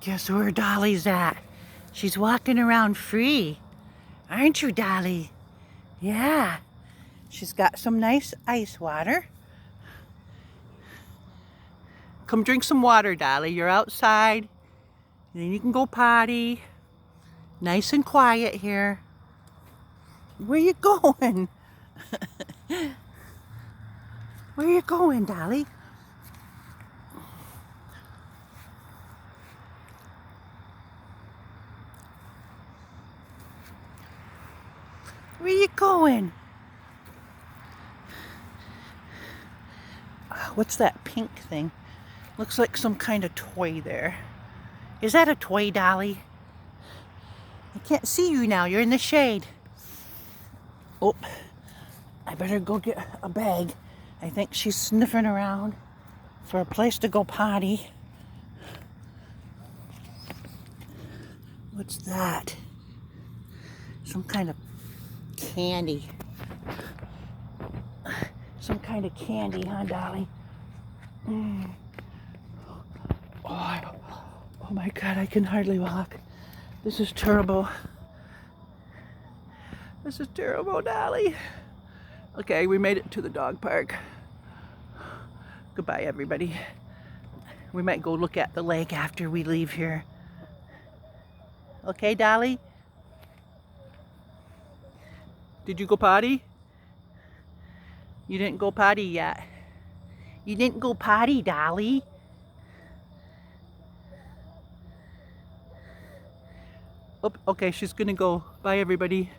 Guess where Dolly's at? She's walking around free. Aren't you, Dolly? Yeah. She's got some nice ice water. Come drink some water, Dolly. You're outside. Then you can go potty. Nice and quiet here. Where you going? Where you going, Dolly? Where you going? What's that pink thing? Looks like some kind of toy there. Is that a toy, Dolly? I can't see you now. You're in the shade. Oh, I better go get a bag. I think she's sniffing around for a place to go potty. What's that? Some kind of candy. Some kind of candy, huh, Dolly? Oh my God, I can hardly walk. This is terrible. This is terrible, Dolly. Okay, we made it to the dog park. Goodbye, everybody. We might go look at the lake after we leave here. Okay, Dolly? Did you go potty? You didn't go potty yet. You didn't go potty, Dolly. Oh, okay, she's gonna go. Bye, everybody.